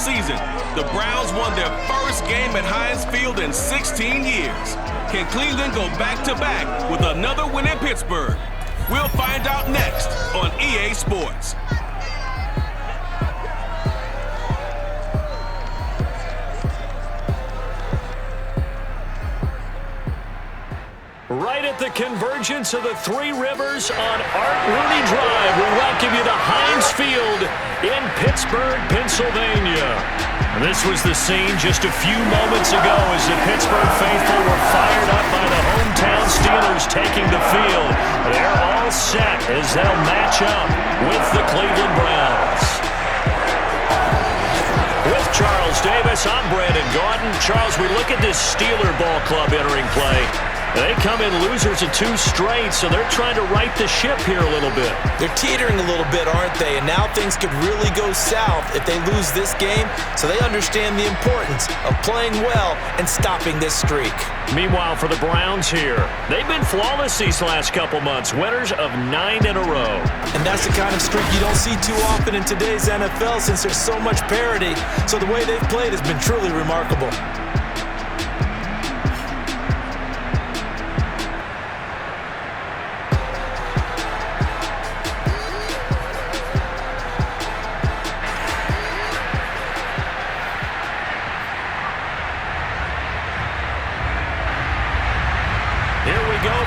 season, the Browns won their first game at Heinz Field in 16 years. Can Cleveland go back-to-back with another win in Pittsburgh? We'll find out next on EA Sports. Right at the convergence of the Three Rivers on Art Rooney Drive, we welcome you to Heinz Field in Pittsburgh, Pennsylvania. This was the scene just a few moments ago as the Pittsburgh faithful were fired up by the hometown Steelers taking the field. They're all set as they'll match up with the Cleveland Browns. With Charles Davis, I'm Brandon Gaudin. Charles, we look at this Steeler ball club entering play. They come in losers of 2 straight, so they're trying to right the ship here a little bit. They're teetering a little bit, aren't they? And now things could really go south if they lose this game, so they understand the importance of playing well and stopping this streak. Meanwhile, for the Browns here, they've been flawless these last couple months, winners of 9 in a row. And that's the kind of streak you don't see too often in today's NFL since there's so much parity. So the way they've played has been truly remarkable.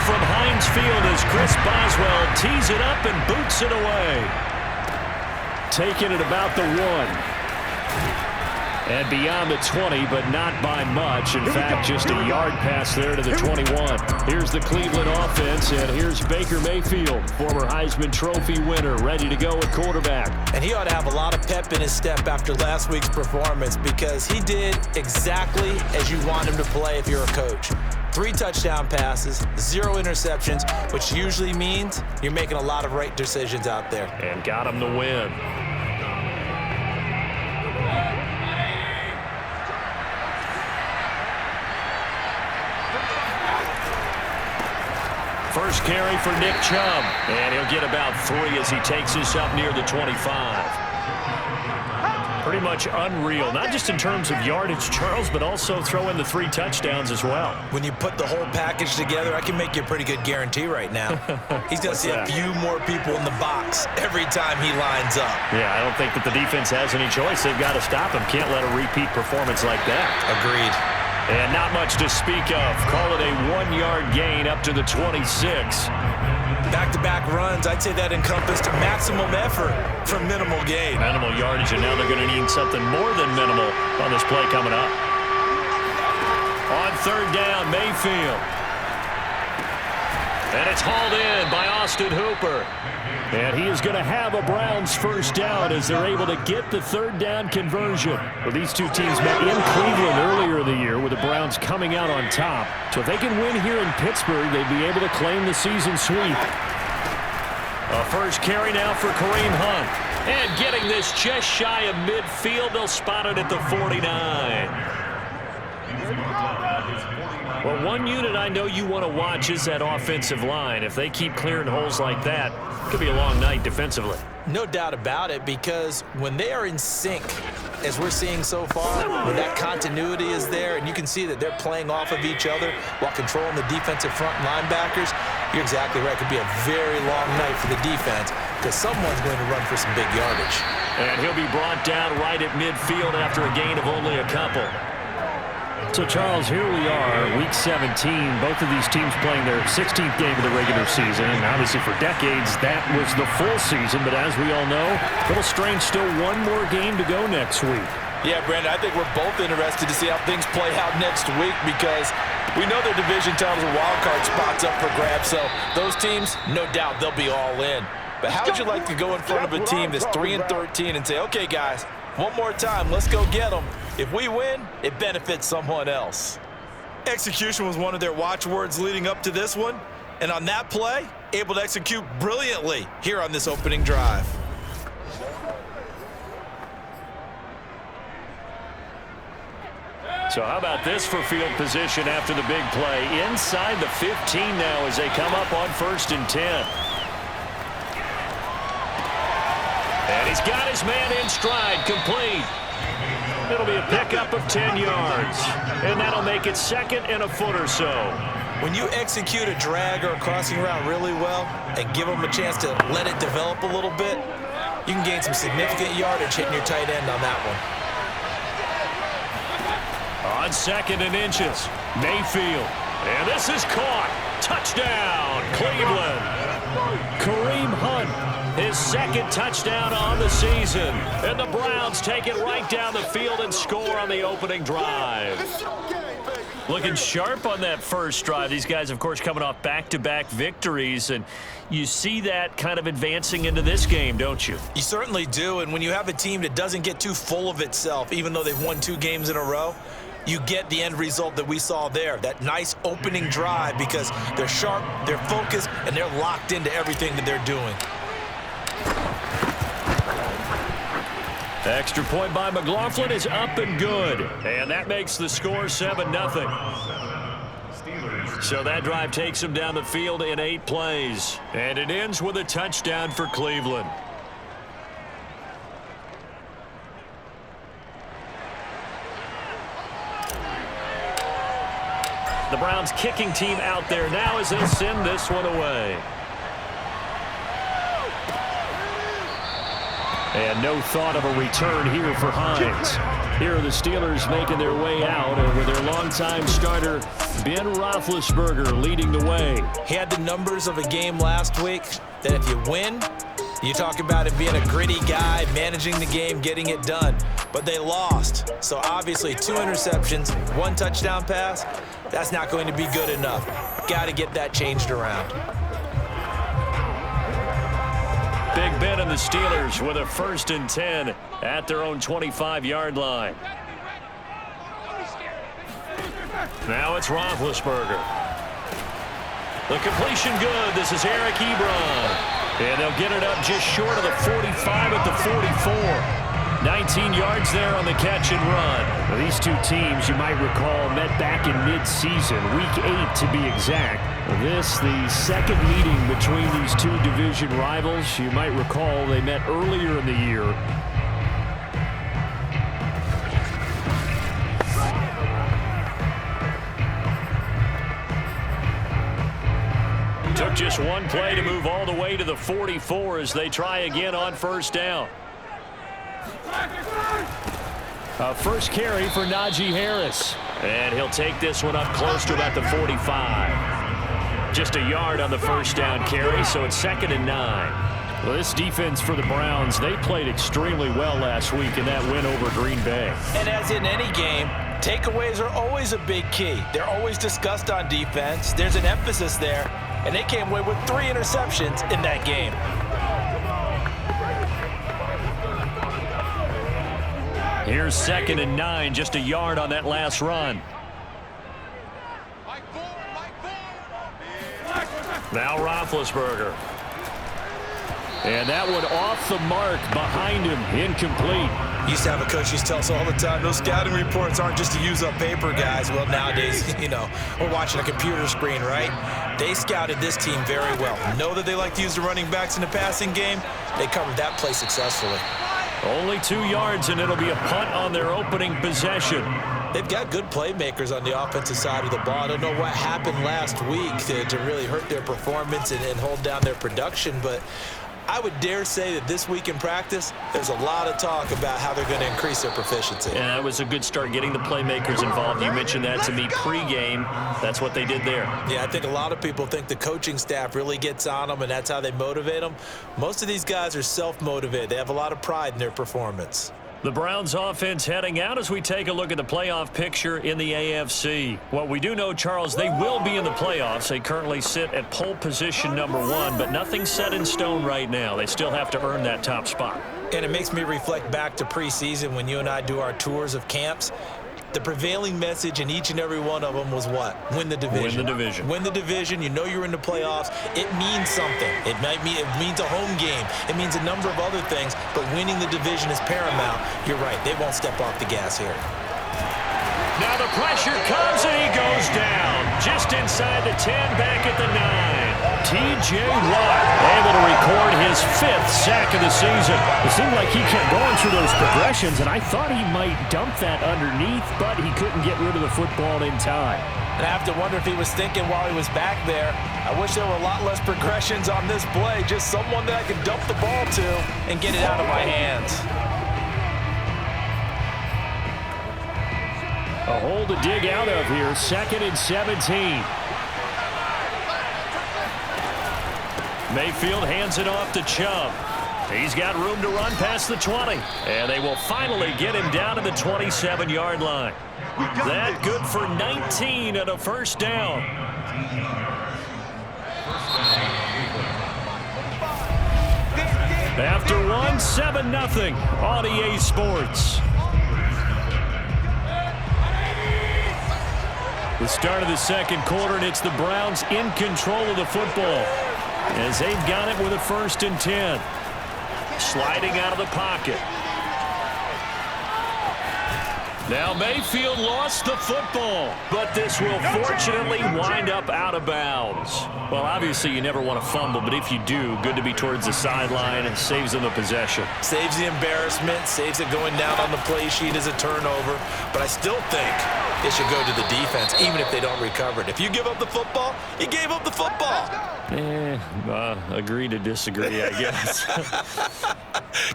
From Heinz Field as Chris Boswell tees it up and boots it away. Taking it about the 1. And beyond the 20, but not by much. In fact, just a yard pass there to the 21. Here's the Cleveland offense, and here's Baker Mayfield, former Heisman Trophy winner, ready to go at quarterback. And he ought to have a lot of pep in his step after last week's performance because he did exactly as you want him to play if you're a coach. 3 touchdown passes, 0 interceptions, which usually means you're making a lot of right decisions out there. And got him the win. First carry for Nick Chubb, and he'll get about 3 as he takes this up near the 25. Pretty much unreal, not just in terms of yardage, Charles, but also throw in the 3 touchdowns as well. When you put the whole package together, I can make you a pretty good guarantee right now. He's going to see a few more people in the box every time he lines up. Yeah, I don't think that the defense has any choice. They've got to stop him. Can't let a repeat performance like that. Agreed. And not much to speak of. Call it a 1-yard gain up to the 26. Back-to-back runs, I'd say that encompassed maximum effort for minimal gain. Minimal yardage, and now they're going to need something more than minimal on this play coming up. On 3rd down, Mayfield. And it's hauled in by Austin Hooper. And he is going to have a Browns first down as they're able to get the 3rd down conversion. Well, these two teams met in Cleveland earlier in the year with the Browns coming out on top. So if they can win here in Pittsburgh, they'd be able to claim the season sweep. A first carry now for Kareem Hunt. And getting this just shy of midfield, they'll spot it at the 49. Well, one unit I know you want to watch is that offensive line. If they keep clearing holes like that, it could be a long night defensively. No doubt about it, because when they are in sync, as we're seeing so far, when that continuity is there and you can see that they're playing off of each other while controlling the defensive front linebackers, you're exactly right. It could be a very long night for the defense because someone's going to run for some big yardage. And he'll be brought down right at midfield after a gain of only a couple. So, Charles, here we are, Week 17. Both of these teams playing their 16th game of the regular season. And obviously, for decades, that was the full season. But as we all know, a little strange, still one more game to go next week. Yeah, Brandon, I think we're both interested to see how things play out next week because we know their division titles and wild card spots up for grabs. So those teams, no doubt, they'll be all in. But how would you like to go in front of a team that's 3-13 and say, okay, guys, one more time, let's go get them. If we win, it benefits someone else. Execution was one of their watchwords leading up to this one. And on that play, able to execute brilliantly here on this opening drive. So how about this for field position after the big play? Inside the 15 now as they come up on 1st and 10. And he's got his man in stride, complete. It'll be a pickup of 10 yards, and that'll make it 2nd and a foot or so. When you execute a drag or a crossing route really well and give them a chance to let it develop a little bit, you can gain some significant yardage hitting your tight end on that one. On 2nd and inches, Mayfield. And this is caught. Touchdown, Cleveland. Kareem Hunt, his 2nd touchdown on the season. And the Browns take it right down the field and score on the opening drive. Looking sharp on that first drive. These guys, of course, coming off back-to-back victories, and you see that kind of advancing into this game, don't you? You certainly do, and when you have a team that doesn't get too full of itself, even though they've won 2 games in a row, you get the end result that we saw there, that nice opening drive, because they're sharp, they're focused, and they're locked into everything that they're doing. Extra point by McLaughlin is up and good. And that makes the score 7-0. So that drive takes them down the field in 8 plays. And it ends with a touchdown for Cleveland. The Browns kicking team out there now as they send this one away. And no thought of a return here for Hines. Here are the Steelers making their way out with their longtime starter, Ben Roethlisberger, leading the way. He had the numbers of a game last week that if you win, you talk about him being a gritty guy, managing the game, getting it done. But they lost. So obviously 2 interceptions, 1 touchdown pass, that's not going to be good enough. Got to get that changed around. Big Ben and the Steelers with a 1st and 10 at their own 25-yard line. Now it's Roethlisberger. The completion good. This is Eric Ebron. And they'll get it up just short of the 45 at the 44. 19 yards there on the catch and run. Now, these 2 teams, you might recall, met back in mid-season, week 8 to be exact. This, the 2nd meeting between these 2 division rivals. You might recall they met earlier in the year. Took just 1 play to move all the way to the 44 as they try again on 1st down. A first carry for Najee Harris. And he'll take this one up close to about the 45. Just a yard on the 1st down carry, so it's 2nd and 9. Well, this defense for the Browns, they played extremely well last week in that win over Green Bay. And as in any game, takeaways are always a big key. They're always discussed on defense. There's an emphasis there, and they came away with 3 interceptions in that game. Here's 2nd and 9, just a yard on that last run. Now Roethlisberger. And that one off the mark behind him, incomplete. Used to have a coach used to tell us all the time, those scouting reports aren't just to use up paper, guys. Well, nowadays, you know, we're watching a computer screen, right? They scouted this team very well. Know that they like to use the running backs in the passing game. They covered that play successfully. Only 2 yards, and it'll be a punt on their opening possession. They've got good playmakers on the offensive side of the ball. I don't know what happened last week to really hurt their performance and hold down their production, but I would dare say that this week in practice, there's a lot of talk about how they're going to increase their proficiency. And that was a good start, getting the playmakers involved. You mentioned that to me pregame. That's what they did there. Yeah, I think a lot of people think the coaching staff really gets on them, and that's how they motivate them. Most of these guys are self-motivated. They have a lot of pride in their performance. The Browns offense heading out as we take a look at the playoff picture in the AFC. What we do know, Charles, they will be in the playoffs. They currently sit at pole position number 1, but nothing's set in stone right now. They still have to earn that top spot. And it makes me reflect back to preseason when you and I do our tours of camps. The prevailing message in each and every one of them was what? Win the division. Win the division. Win the division. You know you're in the playoffs. It means something. It means a home game. It means a number of other things, but winning the division is paramount. You're right. They won't step off the gas here. Now the pressure comes, and he goes down. Just inside the 10, back at the 9. T.J. Watt able to record his 5th sack of the season. It seemed like he kept going through those progressions, and I thought he might dump that underneath, but he couldn't get rid of the football in time. And I have to wonder if he was thinking while he was back there, I wish there were a lot less progressions on this play, just someone that I could dump the ball to and get it out of my hands. A hole to dig out of here, 2nd and 17. Mayfield hands it off to Chubb. He's got room to run past the 20. And they will finally get him down to the 27-yard line. That good for 19 and a first down. After one, 7-0 on EA Sports. The start of the second quarter, and it's the Browns in control of the football as they've got it with a 1st and 10. Sliding out of the pocket. Now Mayfield lost the football, but this will fortunately wind up out of bounds. Well, obviously you never want to fumble, but if you do, good to be towards the sideline. It saves them a possession. Saves the embarrassment, saves it going down on the play sheet as a turnover, but I still think it should go to the defense, even if they don't recover it. If you give up the football, you gave up the football. Agree to disagree, I guess.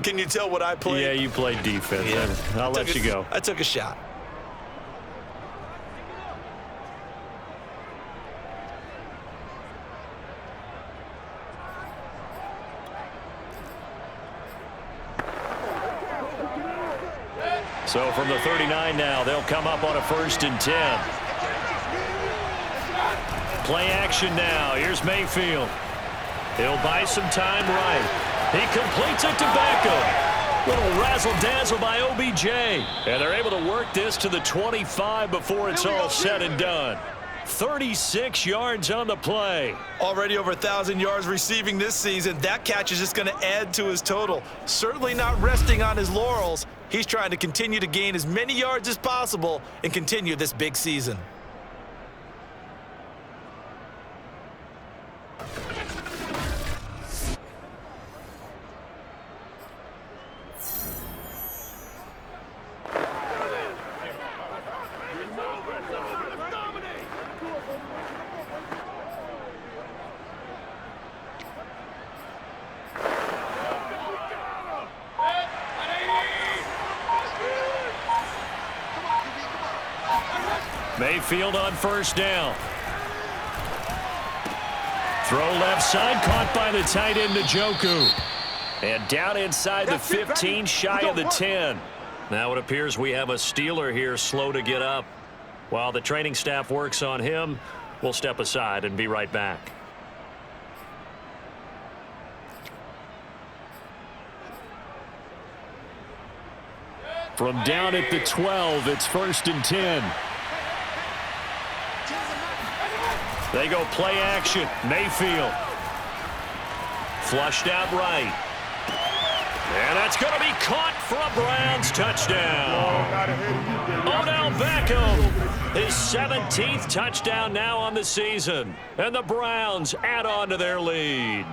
Can you tell what I played? Yeah, you played defense. Yeah. I'll let you go. I took a shot. So from the 39 now, they'll come up on a 1st and 10. Play action now. Here's Mayfield. He'll buy some time right. He completes it to Beckham. Little razzle-dazzle by OBJ. And they're able to work this to the 25 before it's all said and done. 36 yards on the play. Already over 1,000 yards receiving this season. That catch is just going to add to his total. Certainly not resting on his laurels. He's trying to continue to gain as many yards as possible and continue this big season. Mayfield on 1st down. Throw left side, caught by the tight end Njoku. And down inside the 15, shy of the 10. Now it appears we have a Steeler here slow to get up. While the training staff works on him, we'll step aside and be right back. From down at the 12, it's 1st and 10. They go play action. Mayfield. Flushed out right. And that's going to be caught for a Browns touchdown. Odell Beckham, his 17th touchdown now on the season. And the Browns add on to their lead.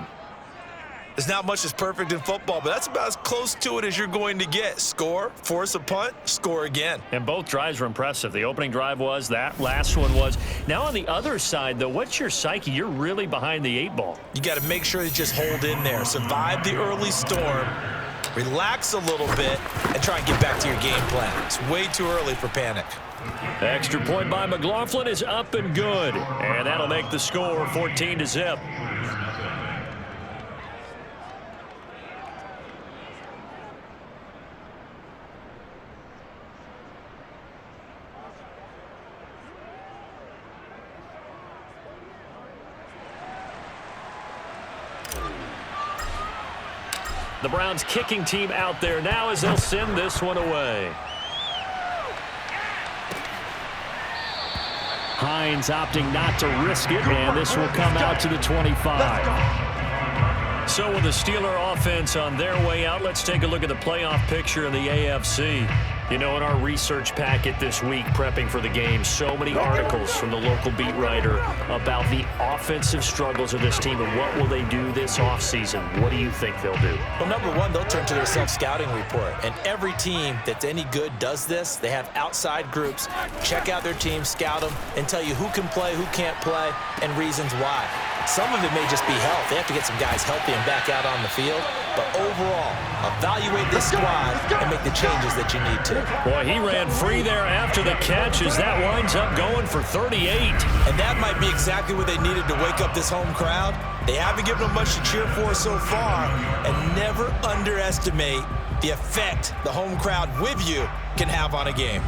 There's not much that's perfect in football, but that's about as close to it as you're going to get. Score, force a punt, score again. And both drives were impressive. The opening drive was, that last one was. Now on the other side, though, what's your psyche? You're really behind the 8 ball. You got to make sure you just hold in there. Survive the early storm, relax a little bit, and try and get back to your game plan. It's way too early for panic. Extra point by McLaughlin is up and good. And that'll make the score 14-0. The Browns kicking team out there now as they'll send this one away. Hines opting not to risk it, and this will come out to the 25. So with the Steeler offense on their way out, let's take a look at the playoff picture in the AFC. You know, in our research packet this week, prepping for the game, so many articles from the local beat writer about the offensive struggles of this team and what will they do this offseason. What do you think they'll do? Well, number one, they'll turn to their self-scouting report. And every team that's any good does this. They have outside groups, check out their team, scout them, and tell you who can play, who can't play, and reasons why. Some of it may just be health. They have to get some guys healthy and back out on the field. But overall, evaluate this squad and make the changes that you need to. Boy, he ran free there after the catch as that winds up going for 38. And that might be exactly what they needed to wake up this home crowd. They haven't given them much to cheer for so far. And never underestimate the effect the home crowd with you can have on a game.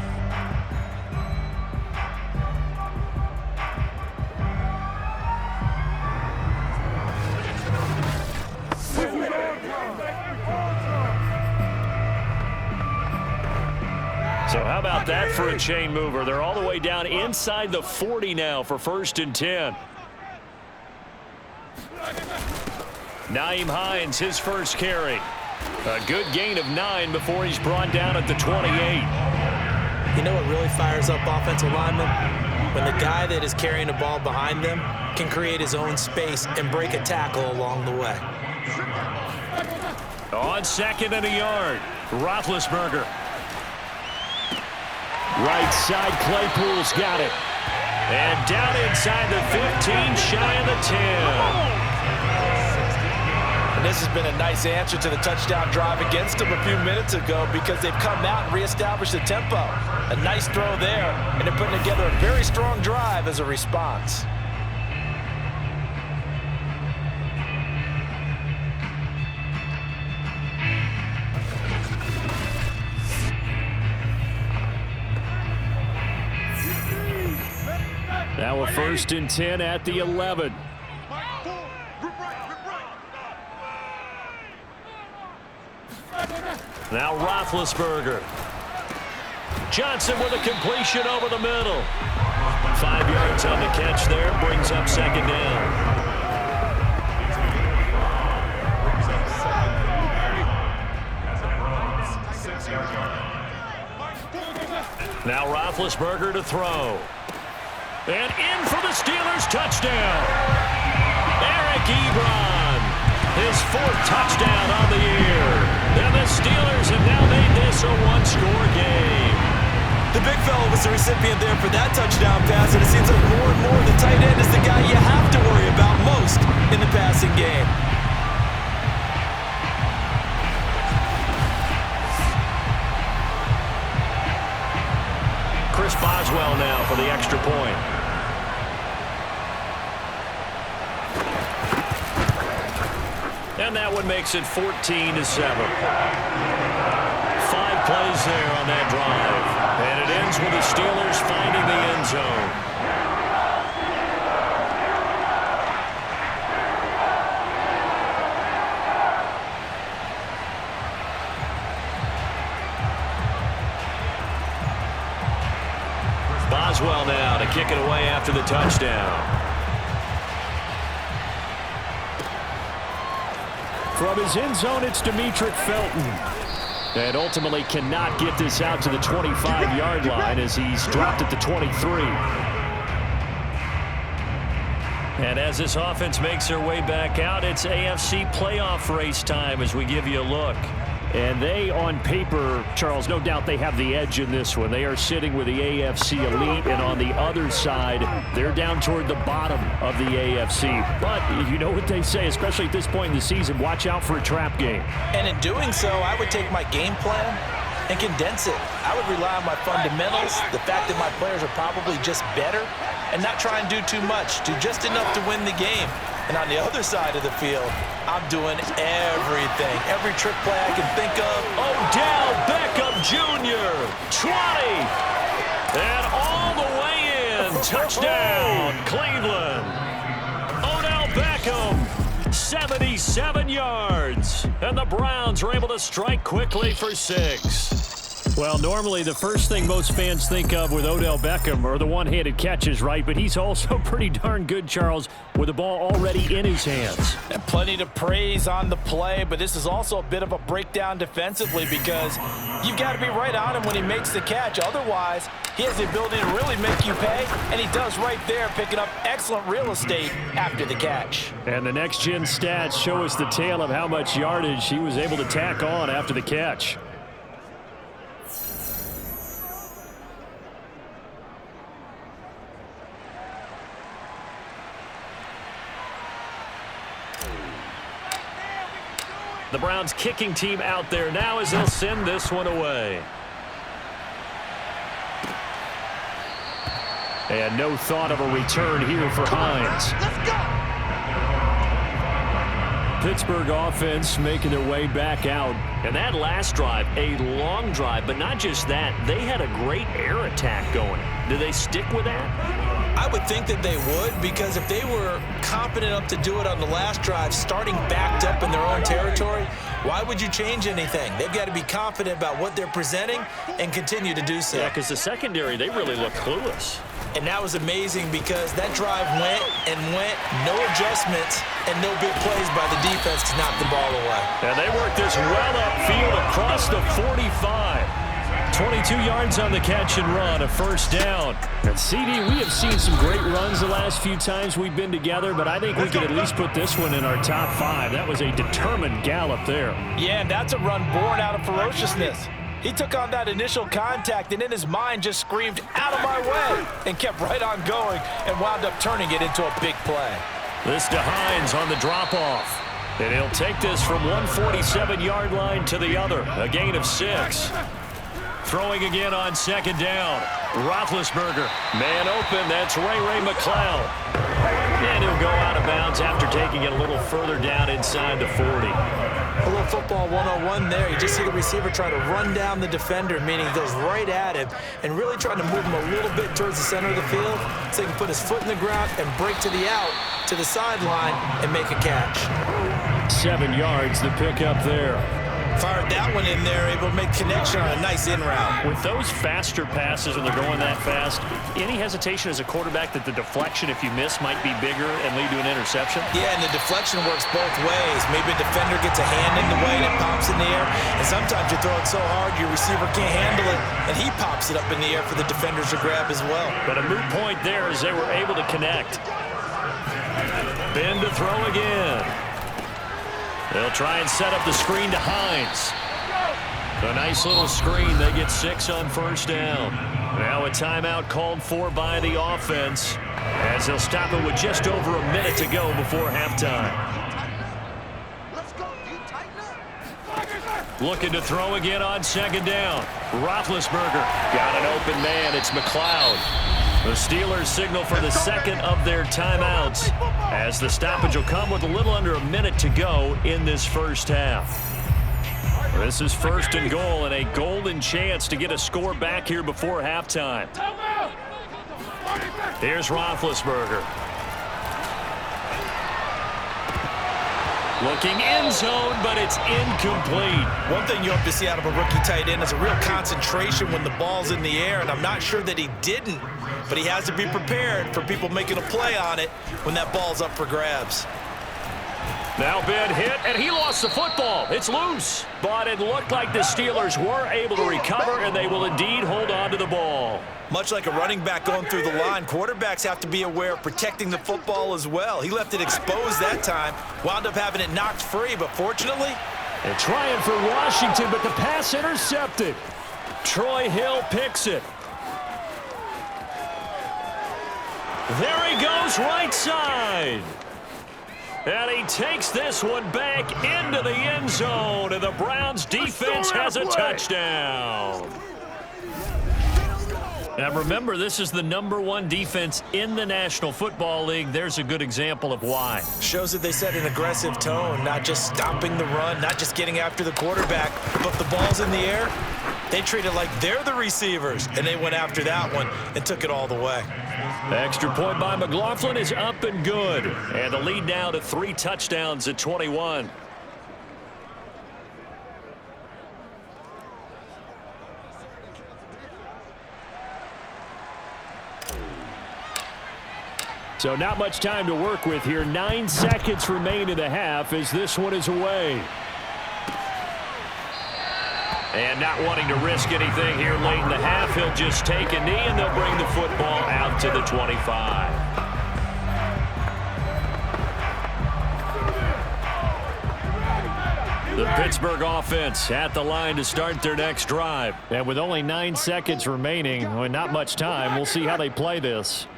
So how about that for a chain mover? They're all the way down inside the 40 now for 1st and 10. Nyheim Hines, his first carry. A good gain of 9 before he's brought down at the 28. You know what really fires up offensive linemen? When the guy that is carrying the ball behind them can create his own space and break a tackle along the way. On 2nd and a yard, Roethlisberger. Right side, Claypool's got it. And down inside the 15, shy of the 10. And this has been a nice answer to the touchdown drive against them a few minutes ago because they've come out and reestablished the tempo. A nice throw there, and they're putting together a very strong drive as a response. Now a 1st and 10 at the 11. Now Roethlisberger. Johnson with a completion over the middle. 5 yards on the catch there, brings up 2nd down. Now Roethlisberger to throw. And in for the Steelers, touchdown. Eric Ebron, his 4th touchdown on the year. And the Steelers have now made this a 1-score game. The big fella was the recipient there for that touchdown pass, and it seems like more and more the tight end is the guy you have to worry about most in the passing game. Chris Boswell now for the extra point. And that one makes it 14-7. 5 plays there on that drive. And it ends with the Steelers finding the end zone. Boswell now to kick it away after the touchdown. From his end zone, it's Demetric Felton. And ultimately cannot get this out to the 25-yard line as he's dropped at the 23. And as this offense makes their way back out, it's AFC playoff race time as we give you a look. And they, on paper, Charles, no doubt they have the edge in this one. They are sitting with the AFC elite, and on the other side, they're down toward the bottom of the AFC. But you know what they say, especially at this point in the season, watch out for a trap game. And in doing so, I would take my game plan and condense it. I would rely on my fundamentals, the fact that my players are probably just better, and not try and do too much, do just enough to win the game. And on the other side of the field, I'm doing everything. Every trick play I can think of. Odell Beckham Jr., 20. And all the way in. Touchdown, Cleveland. Odell Beckham, 77 yards. And the Browns are able to strike quickly for 6. Well, normally the first thing most fans think of with Odell Beckham are the one-handed catches, right? But he's also pretty darn good, Charles, with the ball already in his hands. And plenty to praise on the play, but this is also a bit of a breakdown defensively because you've got to be right on him when he makes the catch. Otherwise, he has the ability to really make you pay, and he does right there, picking up excellent real estate after the catch. And the next-gen stats show us the tale of how much yardage he was able to tack on after the catch. The Browns kicking team out there now as they'll send this one away. And no thought of a return here for Hines. Pittsburgh offense making their way back out. And that last drive, a long drive, but not just that. They had a great air attack going. Do they stick with that? I would think that they would, because if they were confident enough to do it on the last drive, starting backed up in their own territory, why would you change anything? They've got to be confident about what they're presenting and continue to do so. Yeah, because the secondary, they really look clueless. And that was amazing because that drive went and went, no adjustments, and no big plays by the defense to knock the ball away. And they worked this well upfield across the 45. 22 yards on the catch and run, a first down. And CD, we have seen some great runs the last few times we've been together, but I think we could at least put this one in our top 5. That was a determined gallop there. Yeah, and that's a run born out of ferociousness. He took on that initial contact and in his mind just screamed, "Out of my way," and kept right on going and wound up turning it into a big play. This to Hines on the drop-off. And he'll take this from 147-yard line to the other, a gain of 6. Throwing again on second down. Roethlisberger, man open, that's Ray McLeod. And he'll go out of bounds after taking it a little further down inside the 40. A little football 101 there. You just see the receiver try to run down the defender, meaning he goes right at him and really trying to move him a little bit towards the center of the field so he can put his foot in the ground and break to the out, to the sideline, and make a catch. 7 yards, the pickup there. Fired that one in there, able to make connection on a nice in route. With those faster passes when they're going that fast, any hesitation as a quarterback that the deflection, if you miss, might be bigger and lead to an interception? Yeah, and the deflection works both ways. Maybe a defender gets a hand in the way and it pops in the air, and sometimes you throw it so hard your receiver can't handle it, and he pops it up in the air for the defenders to grab as well. But a moot point there as they were able to connect. Ben to throw again. They'll try and set up the screen to Hines. A nice little screen. They get 6 on first down. Now a timeout called for by the offense as they'll stop it with just over a minute to go before halftime. Looking to throw again on second down. Roethlisberger got an open man. It's McLeod. The Steelers signal for the second of their timeouts as the stoppage will come with a little under a minute to go in this first half. This is first and goal and a golden chance to get a score back here before halftime. Here's Roethlisberger. Looking end zone, but it's incomplete. One thing you hope to see out of a rookie tight end is a real concentration when the ball's in the air, and I'm not sure that he didn't, but he has to be prepared for people making a play on it when that ball's up for grabs. Now Ben hit, and he lost the football. It's loose, but it looked like the Steelers were able to recover, and they will indeed hold on to the ball. Much like a running back going through the line, quarterbacks have to be aware of protecting the football as well. He left it exposed that time, wound up having it knocked free, but fortunately... They're trying for Washington, but the pass intercepted. Troy Hill picks it. There he goes, right side. And he takes this one back into the end zone, and the Browns defense has a touchdown. Now remember, this is the #1 defense in the National Football League. There's a good example of why. Shows that they set an aggressive tone, not just stopping the run, not just getting after the quarterback, but the ball's in the air. They treat it like they're the receivers, and they went after that one and took it all the way. The extra point by McLaughlin is up and good. And the lead now to 3 touchdowns at 21. So not much time to work with here. 9 seconds remain in the half as this one is away. And not wanting to risk anything here late in the half, he'll just take a knee and they'll bring the football out to the 25. The Pittsburgh offense at the line to start their next drive. And with only 9 seconds remaining, well, not much time, we'll see how they play this.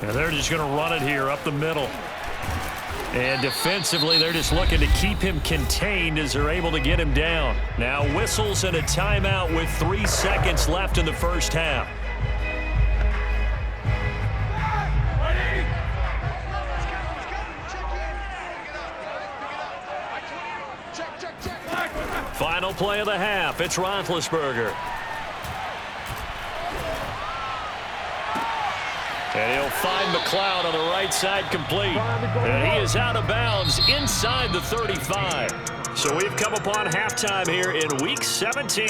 And they're just going to run it here up the middle. And defensively, they're just looking to keep him contained as they're able to get him down. Now whistles and a timeout with 3 seconds left in the first half. Final play of the half. It's Roethlisberger. And he'll find McLeod on the right side complete. And he is out of bounds inside the 35. So we've come upon halftime here in Week 17.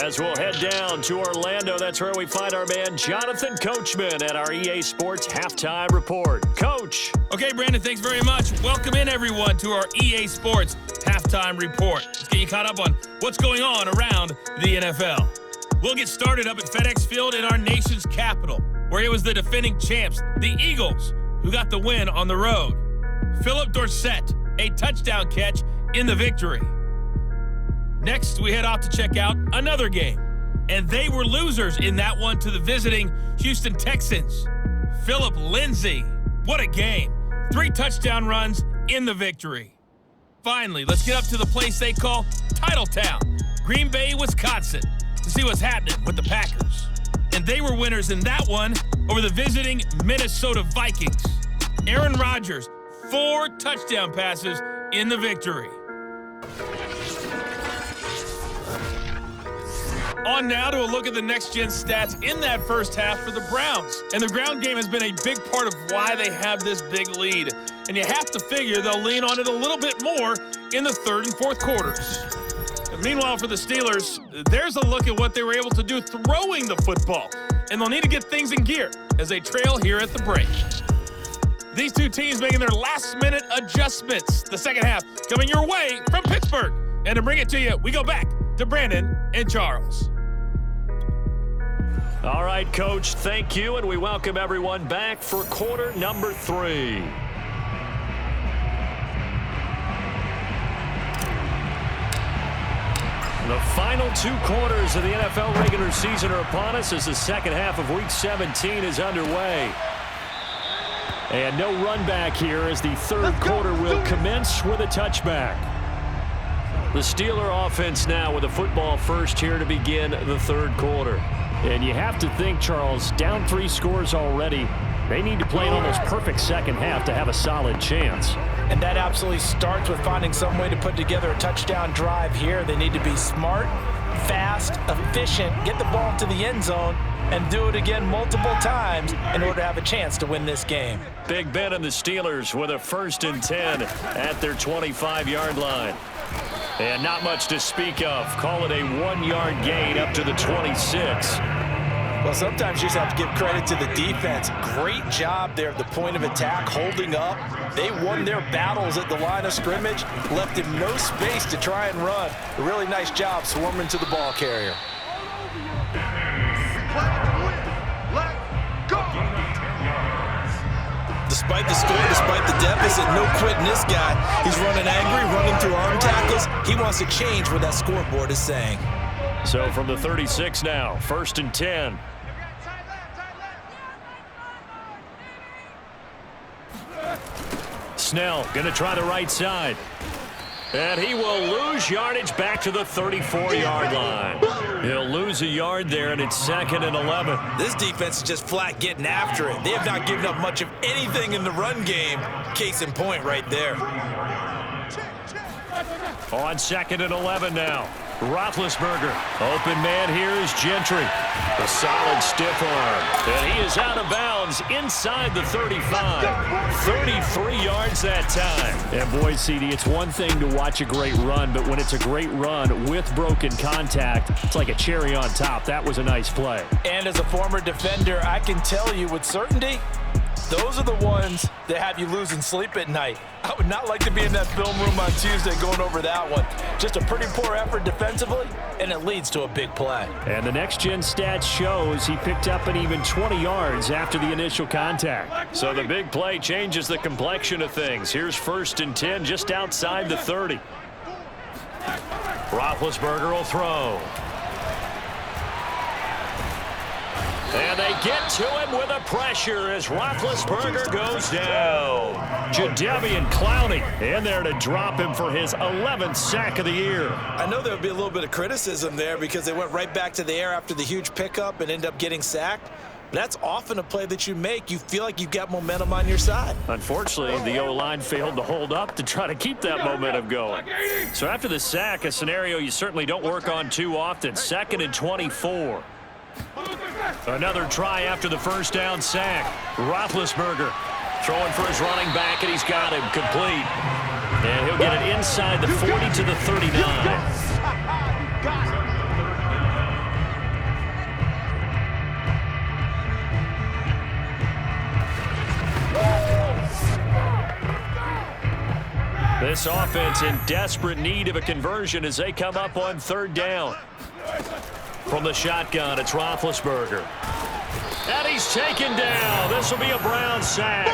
As we'll head down to Orlando, that's where we find our man Jonathan Coachman at our EA Sports Halftime Report. Coach. Okay, Brandon, thanks very much. Welcome in, everyone, to our EA Sports Halftime Report. Let's get you caught up on what's going on around the NFL. We'll get started up at FedEx Field in our nation's capital, where it was the defending champs, the Eagles, who got the win on the road. Philip Dorsett, a touchdown catch in the victory. Next, we head off to check out another game, and they were losers in that one to the visiting Houston Texans. Philip Lindsay, what a game. 3 touchdown runs in the victory. Finally, let's get up to the place they call Titletown, Green Bay, Wisconsin, to see what's happening with the Packers. And they were winners in that one over the visiting Minnesota Vikings. Aaron Rodgers, 4 touchdown passes in the victory. On now to a look at the next-gen stats in that first half for the Browns. And the ground game has been a big part of why they have this big lead. And you have to figure they'll lean on it a little bit more in the third and fourth quarters. And meanwhile, for the Steelers, there's a look at what they were able to do throwing the football. And they'll need to get things in gear as they trail here at the break. These two teams making their last-minute adjustments. The second half coming your way from Pittsburgh. And to bring it to you, we go back to Brandon and Charles. All right, Coach, thank you, and we welcome everyone back for quarter number 3. The final 2 quarters of the NFL regular season are upon us as the second half of Week 17 is underway. And no run back here as the third quarter will commence with a touchback. The Steeler offense now with a football first here to begin the third quarter. And you have to think, Charles, down 3 scores already. They need to play an almost perfect second half to have a solid chance. And that absolutely starts with finding some way to put together a touchdown drive here. They need to be smart, fast, efficient, get the ball to the end zone, and do it again multiple times in order to have a chance to win this game. Big Ben and the Steelers with a 1st and 10 at their 25-yard line. And not much to speak of. Call it a 1-yard gain up to the 26. Well, sometimes you just have to give credit to the defense. Great job there at the point of attack, holding up. They won their battles at the line of scrimmage, left him no space to try and run. A really nice job swarming to the ball carrier. Despite the score, despite the deficit, no quitting this guy. He's running angry, running through arm tackles. He wants to change what that scoreboard is saying. So from the 36 now, 1st and 10. Snell going to try the right side. And he will lose yardage back to the 34-yard line. He'll lose a yard there, and it's 2nd and 11. This defense is just flat getting after it. They have not given up much of anything in the run game. Case in point right there. On 2nd and 11 now. Roethlisberger. Open man here is Gentry. A solid stiff arm. And he is out of bounds inside the 35. 33 yards that time. And boy, CD, it's one thing to watch a great run, but when it's a great run with broken contact, it's like a cherry on top. That was a nice play. And as a former defender, I can tell you with certainty, those are the ones that have you losing sleep at night. I would not like to be in that film room on Tuesday going over that one. Just a pretty poor effort defensively, and it leads to a big play. And the next-gen stats shows he picked up an even 20 yards after the initial contact. So the big play changes the complexion of things. Here's 1st and 10 just outside the 30. Roethlisberger will throw. And they get to him with a pressure as Roethlisberger goes down. Jadeveon Clowney in there to drop him for his 11th sack of the year. I know there would be a little bit of criticism there because they went right back to the air after the huge pickup and ended up getting sacked. That's often a play that you make. You feel like you've got momentum on your side. Unfortunately, the O-line failed to hold up to try to keep that momentum going. So after the sack, a scenario you certainly don't work on too often. 2nd and 24. Another try after the first down sack. Roethlisberger throwing for his running back, and he's got him complete. And he'll get it inside the 40 to the 39. This offense in desperate need of a conversion as they come up on 3rd down. From the shotgun, it's Roethlisberger. And he's taken down. This will be a Brown sack.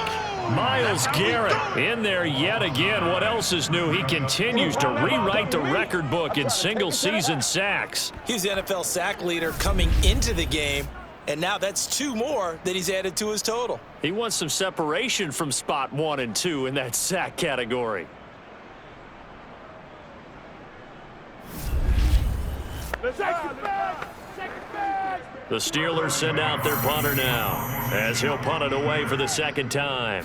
Myles Garrett in there yet again. What else is new? He continues to rewrite the record book in single-season sacks. He's the NFL sack leader coming into the game, and now that's 2 more that he's added to his total. He wants some separation from spot 1 and 2 in that sack category. The Steelers send out their punter now as he'll punt it away for the 2nd time.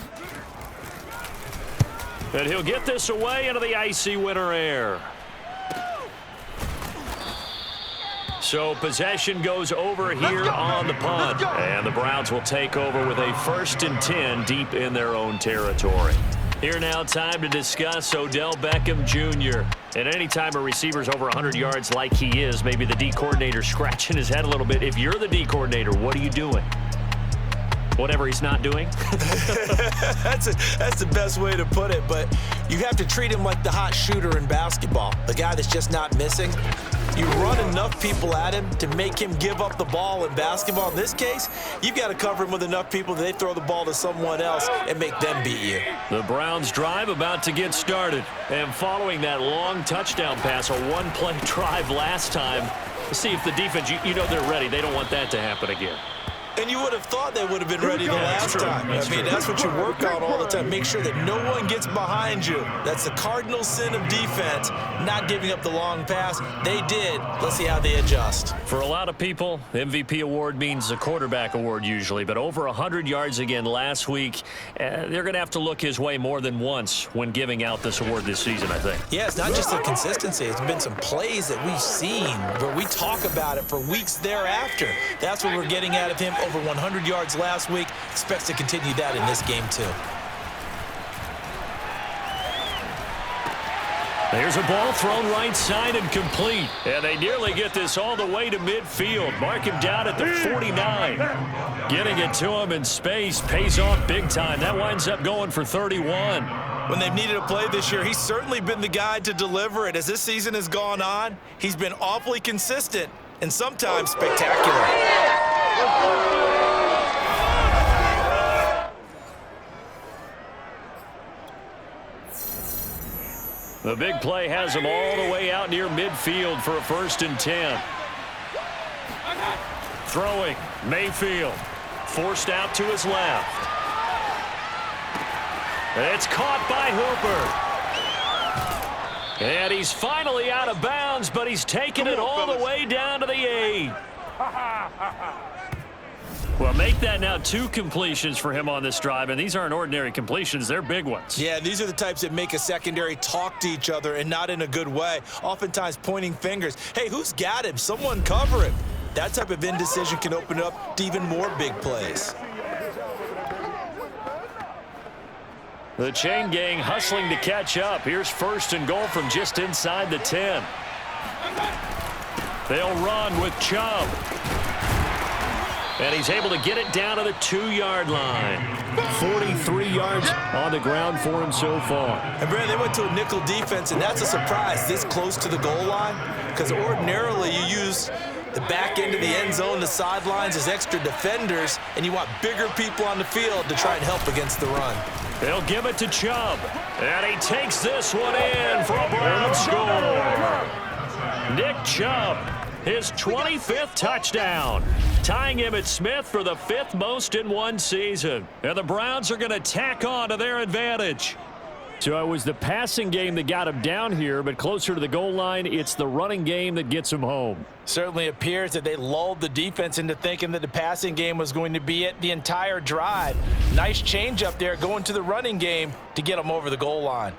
And he'll get this away into the icy winter air. So possession goes over here on the punt. And the Browns will take over with a 1st and 10 deep in their own territory. Here now, time to discuss Odell Beckham Jr. And anytime a receiver's over 100 yards like he is, maybe the D coordinator scratching his head a little bit. If you're the D coordinator, what are you doing? Whatever he's not doing? That's the best way to put it, but you have to treat him like the hot shooter in basketball, the guy that's just not missing. You run enough people at him to make him give up the ball in basketball. In this case, you've got to cover him with enough people that they throw the ball to someone else and make them beat you. The Browns drive about to get started. And following that long touchdown pass, a 1-play drive last time, see if the defense, you know they're ready. They don't want that to happen again. And you would have thought they would have been ready the last time. I mean, that's what you work on all the time. Make sure that no one gets behind you. That's the cardinal sin of defense, not giving up the long pass. They did. Let's see how they adjust. For a lot of people, MVP award means the quarterback award usually, but over 100 yards again last week, they're going to have to look his way more than once when giving out this award this season, I think. Yeah, it's not just the consistency. It's been some plays that we've seen where we talk about it for weeks thereafter. That's what we're getting out of him. Over 100 yards last week. Expects to continue that in this game, too. There's a ball thrown right side and complete. And they nearly get this all the way to midfield. Mark him down at the 49. Getting it to him in space pays off big time. That winds up going for 31. When they've needed a play this year, he's certainly been the guy to deliver it. As this season has gone on, he's been awfully consistent and sometimes spectacular. The big play has him all the way out near midfield for a 1st and 10. Throwing, Mayfield. Forced out to his left. It's caught by Hooper. And he's finally out of bounds, but he's taken it all the way down to the 8. Well, make that now 2 completions for him on this drive, and these aren't ordinary completions. They're big ones. Yeah, these are the types that make a secondary talk to each other and not in a good way, oftentimes pointing fingers. Hey, who's got him? Someone cover him. That type of indecision can open up to even more big plays. The chain gang hustling to catch up. Here's 1st and goal from just inside the 10. They'll run with Chubb. And he's able to get it down to the 2-yard line. 43 yards on the ground for him so far. And, Brad, they went to a nickel defense, and that's a surprise this close to the goal line, because ordinarily you use the back end of the end zone, the sidelines as extra defenders, and you want bigger people on the field to try and help against the run. They'll give it to Chubb. And he takes this one in for a Brown score. Nick Chubb, his 25th touchdown, tying Emmitt Smith for the 5th most in one season. And the Browns are going to tack on to their advantage. So it was the passing game that got him down here, but closer to the goal line, it's the running game that gets him home. Certainly appears that they lulled the defense into thinking that the passing game was going to be it the entire drive. Nice change up there going to the running game to get them over the goal line.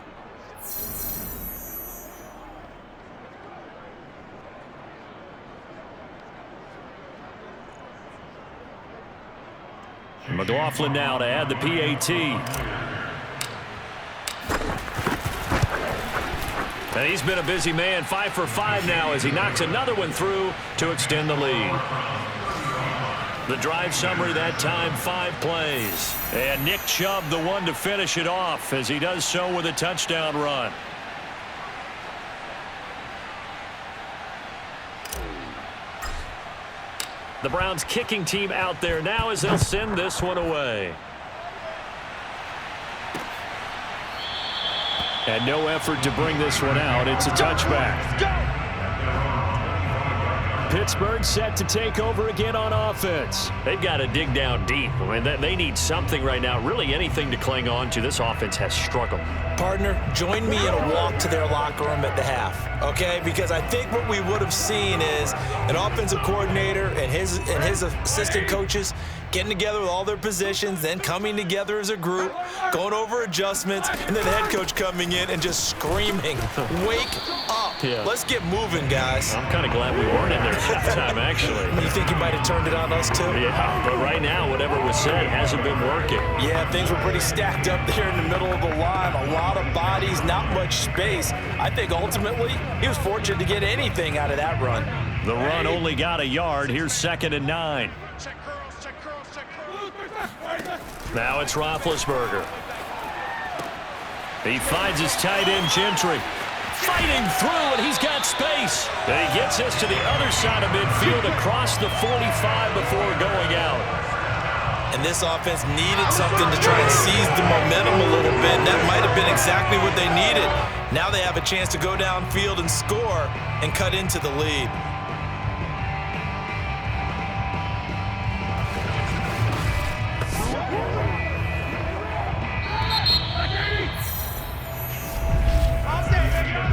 McLaughlin now to add the PAT. And he's been a busy man, 5 for 5 now as he knocks another one through to extend the lead. The drive summary that time, 5 plays. And Nick Chubb the one to finish it off as he does so with a touchdown run. The Browns kicking team out there now as they'll send this one away. And no effort to bring this one out. It's a touchback. Pittsburgh set to take over again on offense. They've got to dig down deep. I mean, they need something right now, really anything to cling on to. This offense has struggled. Partner, join me in a walk to their locker room at the half, okay? Because I think what we would have seen is an offensive coordinator and his assistant coaches getting together with all their positions, then coming together as a group, going over adjustments, and then the head coach coming in and just screaming, wake up. Yeah. Let's get moving, guys. I'm kind of glad we weren't in there at that time, actually. You think you might have turned it on us, too? Yeah, but right now, whatever was said hasn't been working. Yeah, things were pretty stacked up there in the middle of the line. A lot of bodies, not much space. I think ultimately he was fortunate to get anything out of that run. The run only got a yard. Here's 2nd and 9. Now it's Roethlisberger. He finds his tight end, Gentry. Fighting through, and he's got space. And he gets this to the other side of midfield across the 45 before going out. And this offense needed something to try and seize the momentum a little bit. And that might have been exactly what they needed. Now they have a chance to go downfield and score and cut into the lead.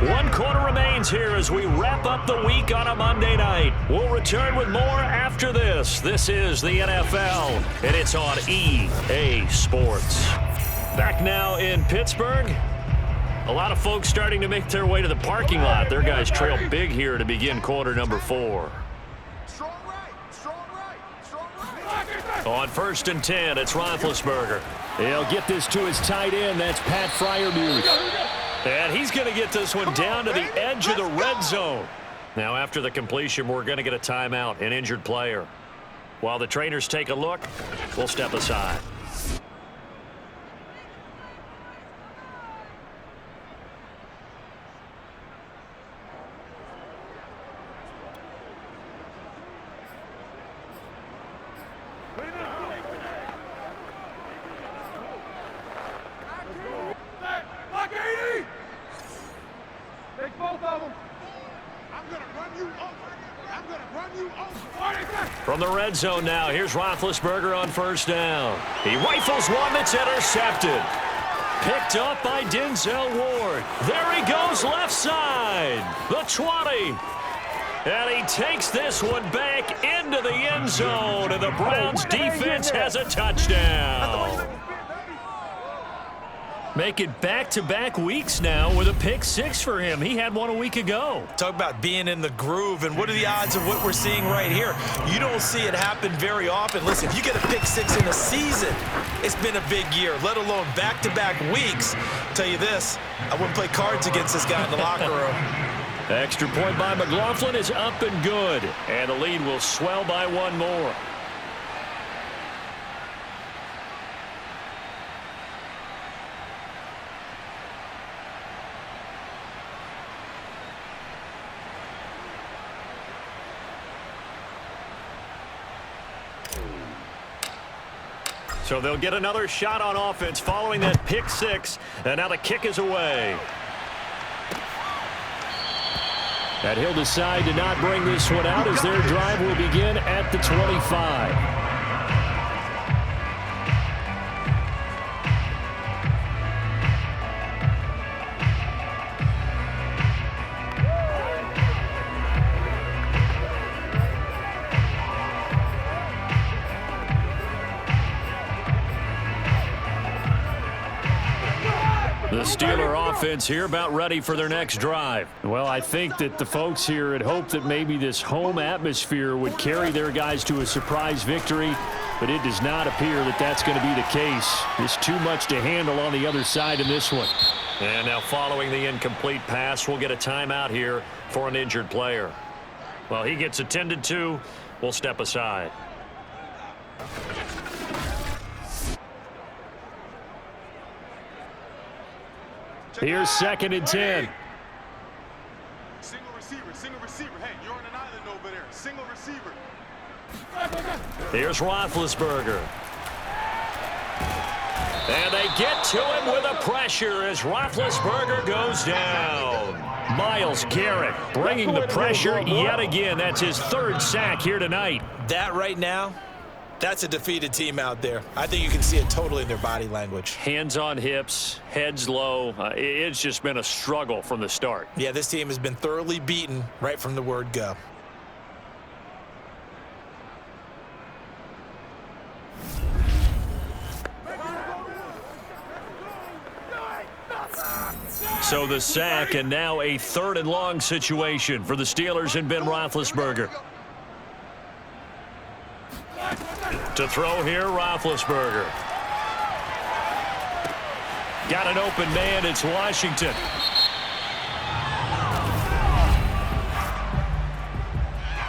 One quarter remains here as we wrap up the week on a Monday night. We'll return with more after this. This is the NFL, and it's on EA Sports. Back now in Pittsburgh. A lot of folks starting to make their way to the parking lot. Their guys trail big here to begin quarter number 4. On 1st and 10, it's Roethlisberger. He'll get this to his tight end. That's Pat Freiermuth. And he's going to get this one down to the edge of the red zone. Now, after the completion, we're going to get a timeout, an injured player. While the trainers take a look, we'll step aside. From the red zone now, here's Roethlisberger on 1st down. He rifles one that's intercepted. Picked up by Denzel Ward. There he goes left side. The 20. And he takes this one back into the end zone, and the Browns defense has a touchdown. Make it back-to-back weeks now with a pick six for him. He had one a week ago. Talk about being in the groove, and what are the odds of what we're seeing right here? You don't see it happen very often. Listen, if you get a pick six in a season, it's been a big year, let alone back-to-back weeks. Tell you this, I wouldn't play cards against this guy in the locker room. Extra point by McLaughlin is up and good, and the lead will swell by one more. So they'll get another shot on offense following that pick six, and now the kick is away. And he'll decide to not bring this one out as their drive will begin at the 25. The Steeler offense here about ready for their next drive. Well, I think that the folks here had hoped that maybe this home atmosphere would carry their guys to a surprise victory, but it does not appear that that's going to be the case. There's too much to handle on the other side in this one. And now following the incomplete pass, we'll get a timeout here for an injured player. Well, he gets attended to. We'll step aside. Here's 2nd and 10. Single receiver. Hey, you're on an island over there. Single receiver. Here's Roethlisberger. And they get to him with a pressure as Roethlisberger goes down. Myles Garrett bringing the pressure yet again. That's his 3rd sack here tonight. That right now, that's a defeated team out there. I think you can see it totally in their body language. Hands on hips, heads low. It's just been a struggle from the start. Yeah, this team has been thoroughly beaten right from the word go. So the sack, and now a 3rd and long situation for the Steelers and Ben Roethlisberger. To throw here, Roethlisberger. Got an open man, it's Washington.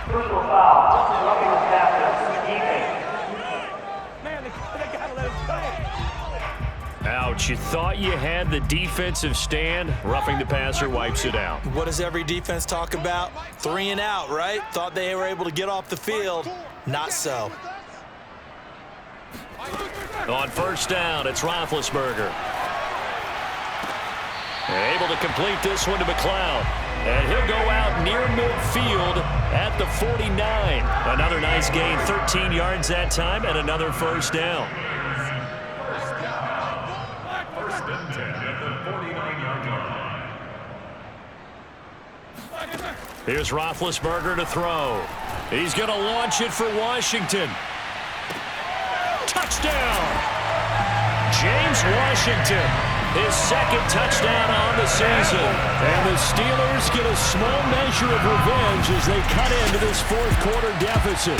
Personal foul, roughing the passer, teammate. Man, they gotta let him play. Ouch, you thought you had the defensive stand. Roughing the passer wipes it out. What does every defense talk about? 3 and out, right? Thought they were able to get off the field. Not so. On 1st down, it's Roethlisberger. Able to complete this one to McLeod. And he'll go out near midfield at the 49. Another nice gain, 13 yards that time, and another 1st down. 1st and 10 at the 49-yard line. Here's Roethlisberger to throw. He's going to launch it for Washington. Touchdown! James Washington, his 2nd touchdown on the season. And the Steelers get a small measure of revenge as they cut into this 4th quarter deficit.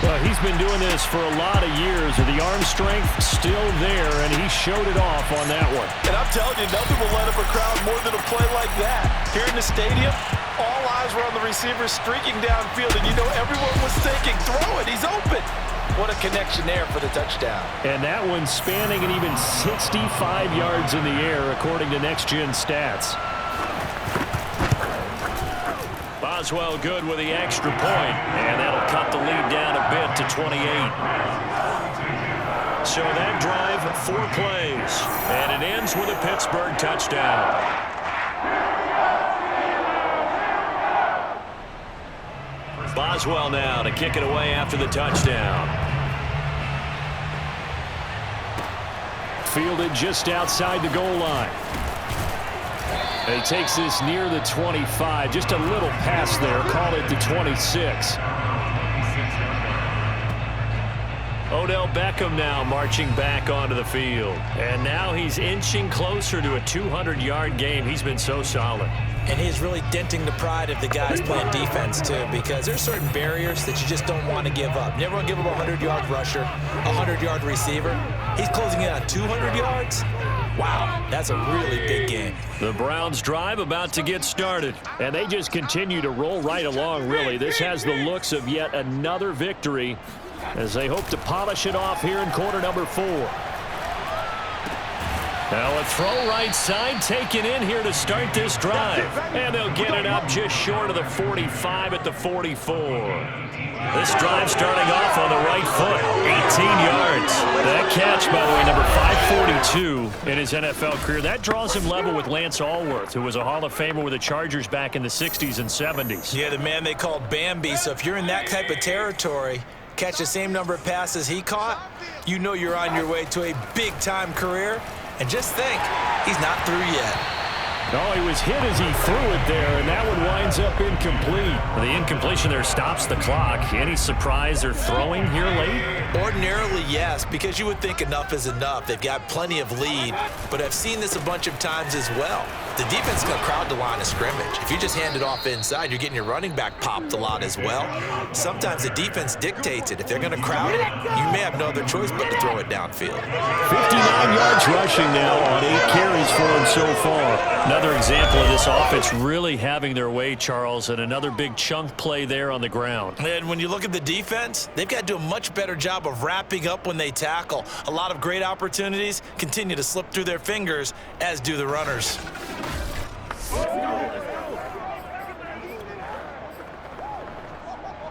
Well, he's been doing this for a lot of years, and the arm strength still there, and he showed it off on that one. And I'm telling you, nothing will light up a crowd more than a play like that. Here in the stadium, all eyes were on the receiver streaking downfield, and you know everyone was thinking, throw it, he's open. What a connection there for the touchdown. And that one spanning an even 65 yards in the air, according to Next Gen Stats. Boswell good with the extra point, and that'll cut the lead down a bit to 28. So that drive, 4 plays, and it ends with a Pittsburgh touchdown. Boswell now to kick it away after the touchdown. Fielded just outside the goal line. He takes this near the 25. Just a little pass there. Call it the 26. Odell Beckham now marching back onto the field. And now he's inching closer to a 200-yard game. He's been so solid. And he's really denting the pride of the guys playing defense, too, because there's certain barriers that you just don't want to give up. You never want to give up a 100-yard rusher, a 100-yard receiver. He's closing in on 200 yards. Wow, that's a really big game. The Browns drive about to get started, and they just continue to roll right along, really. This has the looks of yet another victory as they hope to polish it off here in quarter number 4. Now a throw right side taken in here to start this drive. And they'll get it up just short of the 45 at the 44. This drive starting off on the right foot. 18 yards. That catch, by the way, number 542 in his NFL career. That draws him level with Lance Allworth, who was a Hall of Famer with the Chargers back in the 60s and 70s. Yeah, the man they called Bambi. So if you're in that type of territory, catch the same number of passes he caught, you know you're on your way to a big-time career. And just think, he's not through yet. No, he was hit as he threw it there, and that one winds up incomplete. The incompletion there stops the clock. Any surprise they're throwing here late? Ordinarily, yes, because you would think enough is enough. They've got plenty of lead, but I've seen this a bunch of times as well. The defense is going to crowd the line of scrimmage. If you just hand it off inside, you're getting your running back popped a lot as well. Sometimes the defense dictates it. If they're going to crowd it, you may have no other choice but to throw it downfield. 59 yards rushing now on 8 carries for him so far. Another example of this offense really having their way, Charles, and another big chunk play there on the ground. And when you look at the defense, they've got to do a much better job of wrapping up when they tackle. A lot of great opportunities continue to slip through their fingers, as do the runners.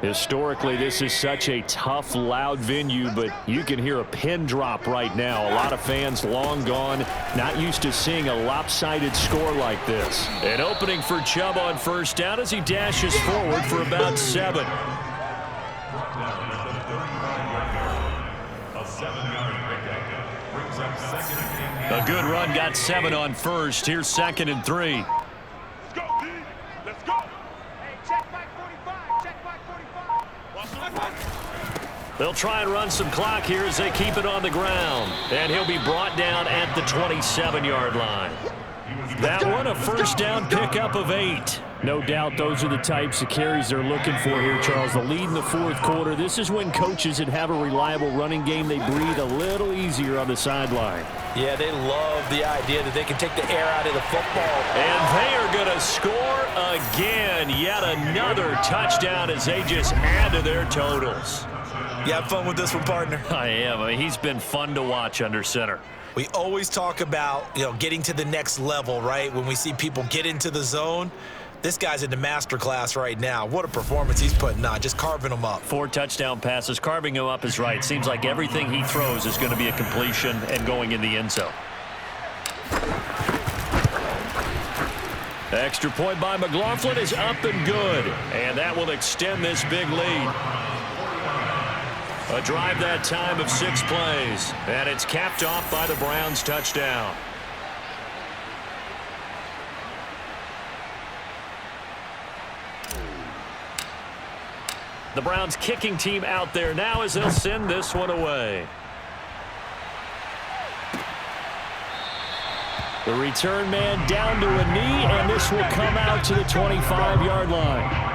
Historically, this is such a tough, loud venue, but you can hear a pin drop right now. A lot of fans long gone, not used to seeing a lopsided score like this. An opening for Chubb on first down as he dashes forward for about 7. A 7-yard pickup brings up second and 8. A good run got 7 on first. Here's 2nd and 3. Let's go, D. Let's go. Hey, check back 45. Check back 45. They'll try and run some clock here as they keep it on the ground. And he'll be brought down at the 27-yard line. That one, a first down pickup of 8. No doubt those are the types of carries they're looking for here, Charles. The lead in the 4th quarter. This is when coaches that have a reliable running game, they breathe a little easier on the sideline. Yeah, they love the idea that they can take the air out of the football. And they are going to score again. Yet another touchdown as they just add to their totals. You have fun with this one, partner? I am. I mean, he's been fun to watch under center. We always talk about, getting to the next level, right? When we see people get into the zone, this guy's in the master class right now. What a performance he's putting on, just carving them up. 4 touchdown passes. Carving him up is right. Seems like everything he throws is going to be a completion and going in the end zone. The extra point by McLaughlin is up and good. And that will extend this big lead. A drive that time of 6 plays. And it's capped off by the Browns' touchdown. The Browns kicking team out there now as they'll send this one away. The return man down to a knee, and this will come out to the 25-yard line.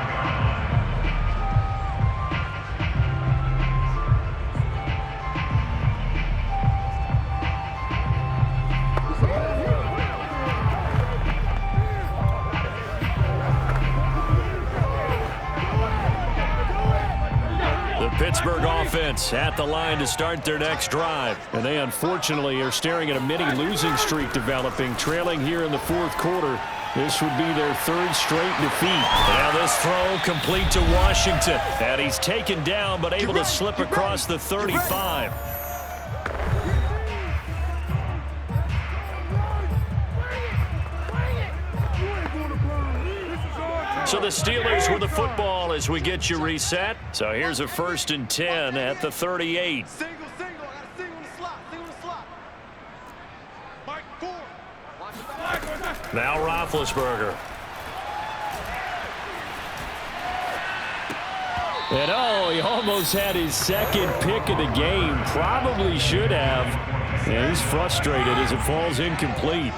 Pittsburgh offense at the line to start their next drive. And they unfortunately are staring at a mini losing streak developing, trailing here in the 4th quarter. This would be their 3rd straight defeat. Now this throw complete to Washington. And he's taken down but able to slip across the 35. So the Steelers with the football as we get you reset. So here's a 1st and 10 at the 38. Single. I got a single in the slot. Single in the slot. Mike, 4. Now Roethlisberger. And oh, he almost had his second pick of the game. Probably should have. And he's frustrated as it falls incomplete.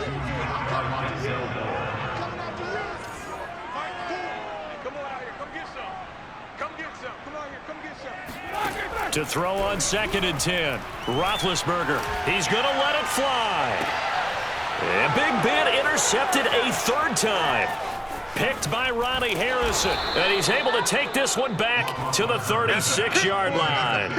To throw on 2nd and 10. Roethlisberger. He's going to let it fly. And Big Ben intercepted a third time. Picked by Ronnie Harrison. And he's able to take this one back to the 36-yard line.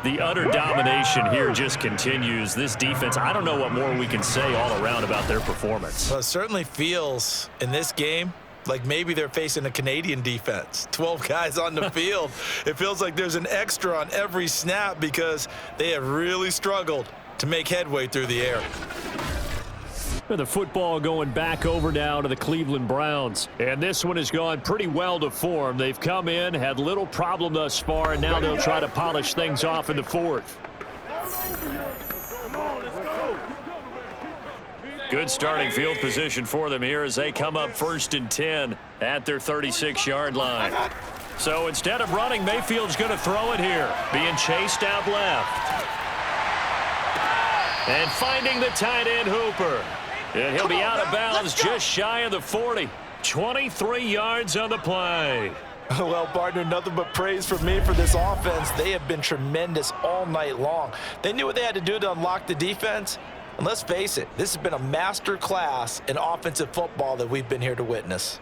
The utter domination here just continues. This defense, I don't know what more we can say all around about their performance. Well, it certainly feels in this game like maybe they're facing a Canadian defense. 12 guys on the field. It feels like there's an extra on every snap because they have really struggled to make headway through the air. The football going back over now to the Cleveland Browns. And this one has gone pretty well to form. They've come in, had little problem thus far, and now they'll try to polish things off in the 4th. Good starting field position for them here as they come up 1st and 10 at their 36-yard line. So instead of running, Mayfield's going to throw it here, being chased out left. And finding the tight end Hooper. And he'll be out of bounds just shy of the 40. 23 yards on the play. Well, partner, nothing but praise from me for this offense. They have been tremendous all night long. They knew what they had to do to unlock the defense. And let's face it, this has been a master class in offensive football that we've been here to witness.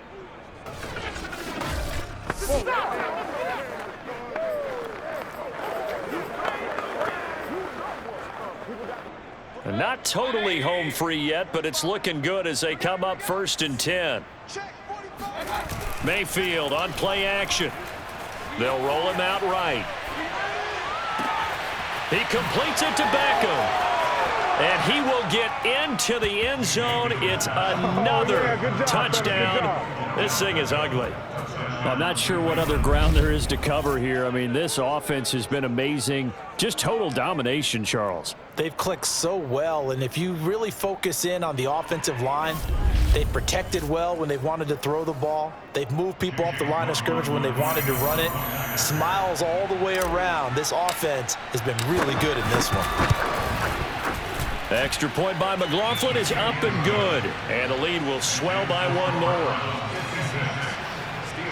And not totally home free yet, but it's looking good as they come up 1st and 10. Mayfield on play action. They'll roll him out right. He completes it to Beckham. And he will get into the end zone. It's another touchdown. This thing is ugly. I'm not sure what other ground there is to cover here. I mean, this offense has been amazing. Just total domination, Charles. They've clicked so well, and if you really focus in on the offensive line, they've protected well when they've wanted to throw the ball. They've moved people off the line of scrimmage when they've wanted to run it. Smiles all the way around. This offense has been really good in this one. Extra point by McLaughlin is up and good. And the lead will swell by one more.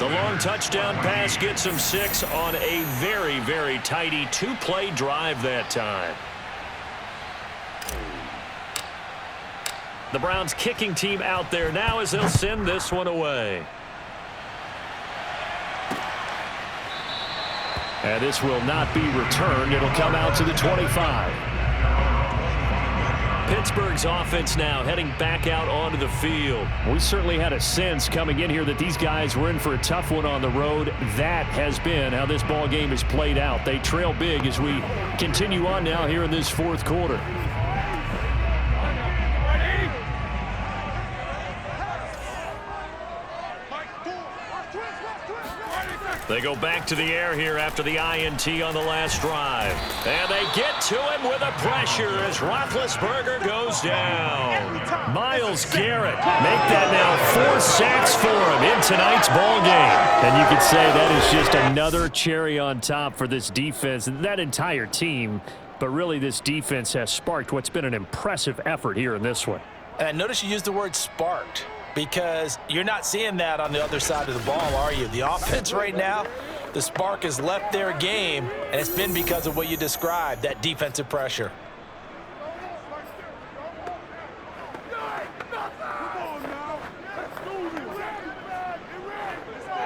The long touchdown pass gets them 6 on a very, very tidy 2-play drive that time. The Browns kicking team out there now as they'll send this one away. And this will not be returned. It'll come out to the 25. Pittsburgh's offense now heading back out onto the field. We certainly had a sense coming in here that these guys were in for a tough one on the road. That has been how this ball game has played out. They trail big as we continue on now here in this 4th quarter. They go back to the air here after the INT on the last drive. And they get to him with a pressure as Roethlisberger goes down. Myles Garrett make that now 4 sacks for him in tonight's ball game. And you could say that is just another cherry on top for this defense and that entire team. But really this defense has sparked what's been an impressive effort here in this one. And notice you used the word sparked, because you're not seeing that on the other side of the ball, are you? The offense right now, the spark has left their game, and it's been because of what you described, that defensive pressure.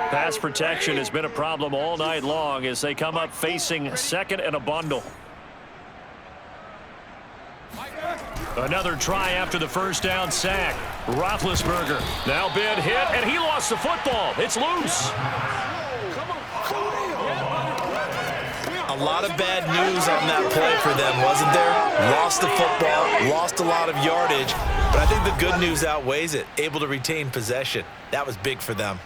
Pass protection has been a problem all night long as they come up facing 2nd and a bundle. Another try after the first down sack. Roethlisberger now been hit, and he lost the football. It's loose. A lot of bad news on that play for them, wasn't there? Lost the football, lost a lot of yardage, but I think the good news outweighs it. Able to retain possession. That was big for them.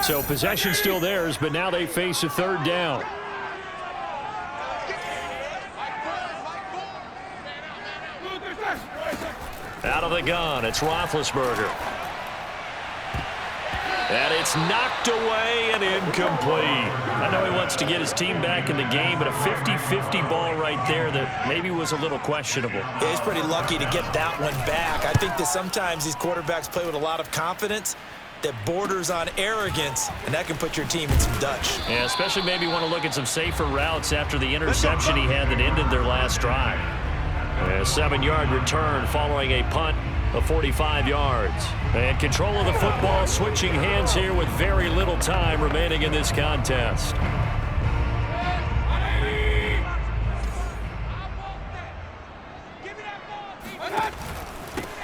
So possession still theirs, but now they face a third down. Out of the gun, it's Roethlisberger. And it's knocked away and incomplete. I know he wants to get his team back in the game, but a 50-50 ball right there that maybe was a little questionable. Yeah, he's pretty lucky to get that one back. I think that sometimes these quarterbacks play with a lot of confidence that borders on arrogance, and that can put your team in some Dutch. Yeah, especially maybe want to look at some safer routes after the interception he had that ended their last drive. A 7-yard return following a punt of 45 yards. And control of the football switching hands here with very little time remaining in this contest.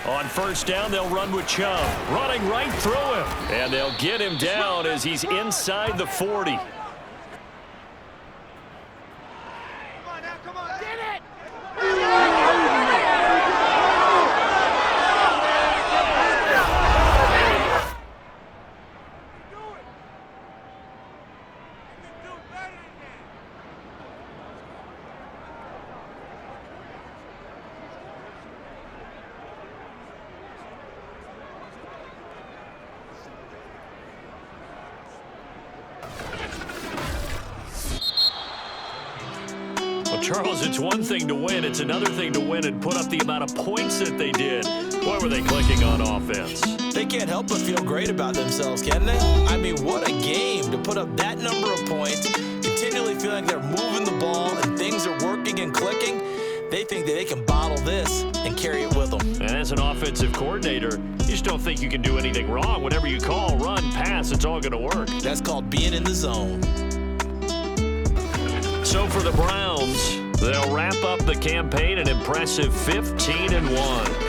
On first down, they'll run with Chubb. Running right through him. And they'll get him down as he's inside the 40. Charles, it's one thing to win. It's another thing to win and put up the amount of points that they did. Boy, were they clicking on offense. They can't help but feel great about themselves, can they? I mean, what a game to put up that number of points, continually feeling they're moving the ball and things are working and clicking. They think that they can bottle this and carry it with them. And as an offensive coordinator, you just don't think you can do anything wrong. Whatever you call, run, pass, it's all going to work. That's called being in the zone. So for the Browns, they'll wrap up the campaign an impressive 15-1.